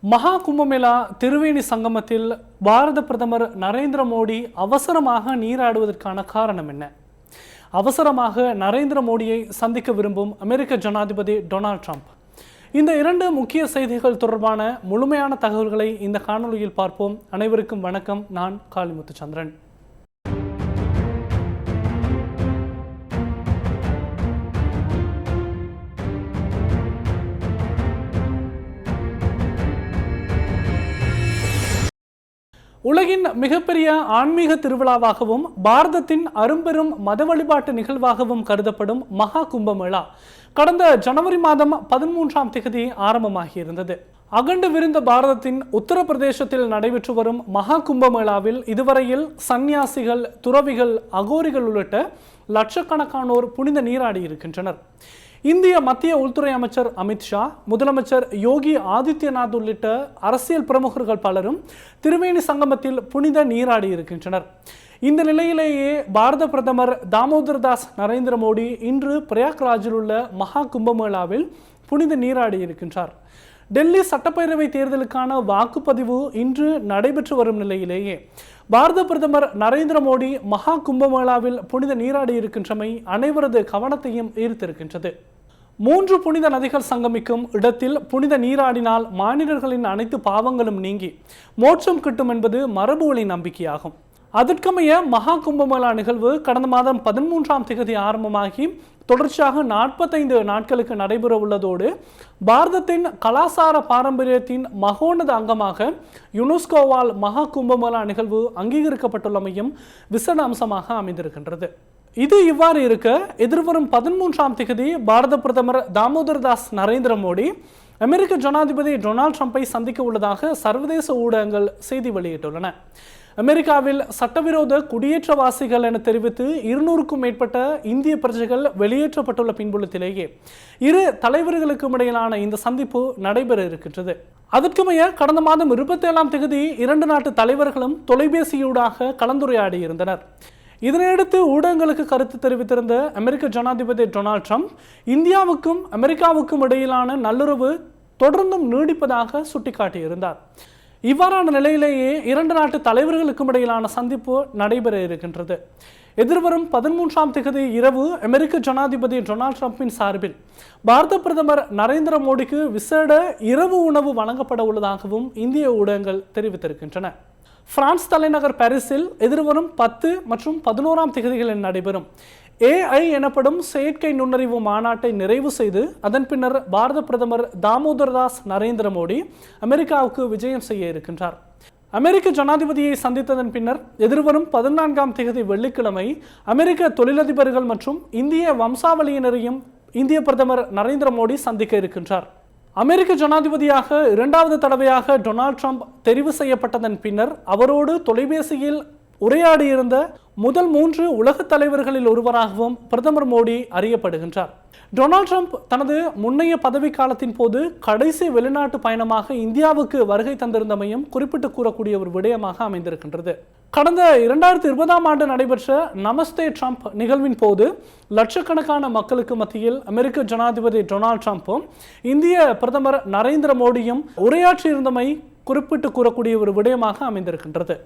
மகா கும்பமேளா திருவேணி சங்கமத்தில் பாரத பிரதமர் நரேந்திர மோடி அவசரமாக நீராடுவதற்கான காரணம் என்ன? அவசரமாக நரேந்திர மோடியை சந்திக்க விரும்பும் அமெரிக்க ஜனாதிபதி டொனால்ட் ட்ரம்ப். இந்த இரண்டு முக்கிய செய்திகள் தொடர்பான முழுமையான தகவல்களை இந்த காணொலியில் பார்ப்போம். அனைவருக்கும் வணக்கம். நான் காளிமுத்துச்சந்திரன். உலகின் மிகப்பெரிய ஆன்மீக திருவிழாவாகவும் பாரதத்தின் அரும்பெரும் மத வழிபாட்டு நிகழ்வாகவும் கருதப்படும் மகா கும்பமேளா கடந்த ஜனவரி மாதம் 13ஆம் தேதி ஆரம்பமாகியிருந்தது. அகண்டு விரிந்த பாரதத்தின் உத்தரப்பிரதேசத்தில் நடைபெற்று வரும் மகா கும்பமேளாவில் இதுவரையில் சந்நியாசிகள், துறவிகள், அகோரிகள் உள்ளிட்ட லட்சக்கணக்கானோர் புனித நீராடி இருக்கின்றனர். இந்திய மத்திய உள்துறை அமைச்சர் அமித்ஷா, முதலமைச்சர் யோகி ஆதித்யநாத் உள்ளிட்ட அரசியல் பிரமுகர்கள் பலரும் திருவேணி சங்கமத்தில் புனித நீராடி இருக்கின்றனர். இந்த நிலையிலேயே பாரத பிரதமர் தாமோதர்தாஸ் நரேந்திர மோடி இன்று பிரயாக்ராஜில் உள்ள மகா கும்பமேளாவில் புனித நீராடி இருக்கின்றார். டெல்லி சட்டப்பேரவை தேர்தலுக்கான வாக்குப்பதிவு இன்று நடைபெற்று வரும் நிலையிலேயே பாரத பிரதமர் நரேந்திர மோடி மகா கும்பமேளாவில் புனித நீராடி இருக்கின்றமை அனைவரது கவனத்தையும் ஈர்த்திருக்கின்றது. 3 புனித நதிகள் சங்கமிக்கும் இடத்தில் புனித நீராடினால் மானிடர்களின் அனைத்து பாவங்களும் நீங்கி மோட்சம் கிட்டும் என்பது மரபு வழி நம்பிக்கையாகும். அதற்கமைய மகா கும்பமேளா நிகழ்வு கடந்த மாதம் 13ஆம் தேதி ஆரம்பமாகி தொடர்ச்சியாக 45 நாட்களுக்கு நடைபெற உள்ளதோடு பாரதத்தின் கலாசார பாரம்பரியத்தின் மகோன்னத அங்கமாக யுனெஸ்கோவால் மகா கும்பமேளா நிகழ்வு அங்கீகரிக்கப்பட்டுள்ளமையும் விசேட அம்சமாக அமைந்திருக்கின்றது. இது இவ்வாறு இருக்க, எதிர்வரும் 13ஆம் தேதி பாரத பிரதமர் தாமோதர்தாஸ் நரேந்திர மோடி அமெரிக்க ஜனாதிபதி டொனால்ட் ட்ரம்பை சந்திக்க உள்ளதாக சர்வதேச ஊடகங்கள் செய்தி வெளியிட்டுள்ளன. அமெரிக்காவில் சட்டவிரோத குடியேற்றவாசிகள் என தெரிவித்து 200க்கும் மேற்பட்ட இந்திய பிரஜைகள் வெளியேற்றப்பட்டுள்ள பின்புலத்திலேயே இரு தலைவர்களுக்கும் இடையிலான இந்த சந்திப்பு நடைபெற இருக்கின்றது. அதற்குமைய கடந்த மாதம் 27ஆம் தேதி 2 நாட்டு தலைவர்களும் தொலைபேசியூடாக கலந்துரையாடி இருந்தனர். இதனையடுத்து ஊடகங்களுக்கு கருத்து தெரிவித்திருந்த அமெரிக்க ஜனாதிபதி டொனால்ட் ட்ரம்ப் இந்தியாவுக்கும் அமெரிக்காவுக்கும் இடையிலான நல்லுறவு தொடர்ந்தும் நீடிப்பதாக சுட்டிக்காட்டியிருந்தார். இவ்வாறான நிலையிலேயே 2 நாட்டு தலைவர்களுக்கும் இடையிலான சந்திப்பு நடைபெற இருக்கின்றது. எதிர்வரும் 13ஆம் தேதி இரவு அமெரிக்க ஜனாதிபதி டொனால்ட் ட்ரம்பின் சார்பில் பாரத பிரதமர் நரேந்திர மோடிக்கு விசேட இரவு உணவு வழங்கப்பட உள்ளதாகவும் இந்திய ஊடகங்கள் தெரிவித்திருக்கின்றன. பிரான்ஸ் தலைநகர் பாரிஸில் எதிர்வரும் 10 மற்றும் 11ஆம் தேதிகளில் நடைபெறும் AI எனப்படும் செயற்கை நுண்ணறிவு மாநாட்டை நிறைவு செய்து அதன் பின்னர் பாரத பிரதமர் தாமோதர்தாஸ் நரேந்திர மோடி அமெரிக்காவுக்கு விஜயம் செய்ய இருக்கின்றார். அமெரிக்க ஜனாதிபதியை சந்தித்ததன் பின்னர் எதிர்வரும் 14ஆம் தேதி வெள்ளிக்கிழமை அமெரிக்க தொழிலதிபர்கள் மற்றும் இந்திய வம்சாவளியினரையும் இந்திய பிரதமர் நரேந்திர மோடி சந்திக்க இருக்கின்றார். அமெரிக்க ஜனாதிபதியாக 2வது தடவையாக டொனால்ட் ட்ரம்ப் தெரிவு செய்யப்பட்டதன் பின்னர் அவரோடு தொலைபேசியில் உரையாடியிருந்த முதல் 3 உலக தலைவர்களில் ஒருவராகவும் பிரதமர் மோடி அறியப்படுகின்றார். டொனால்ட் ட்ரம்ப் தனது முன்னைய பதவி காலத்தின் போது கடைசி வெளிநாட்டு பயணமாக இந்தியாவுக்கு வருகை தந்திருந்தமையும் குறிப்பிட்டு கூறக்கூடிய ஒரு விடயமாக அமைந்திருக்கின்றது. கடந்த 2020ஆம் ஆண்டு நடைபெற்ற நமஸ்தே ட்ரம்ப் நிகழ்வின் போது லட்சக்கணக்கான மக்களுக்கு மத்தியில் அமெரிக்க ஜனாதிபதி டொனால்ட் ட்ரம்ப்பும் இந்திய பிரதமர் நரேந்திர மோடியும் உரையாற்றியிருந்தமை குறிப்பிட்டு கூறக்கூடிய ஒரு விடயமாக அமைந்திருக்கின்றது.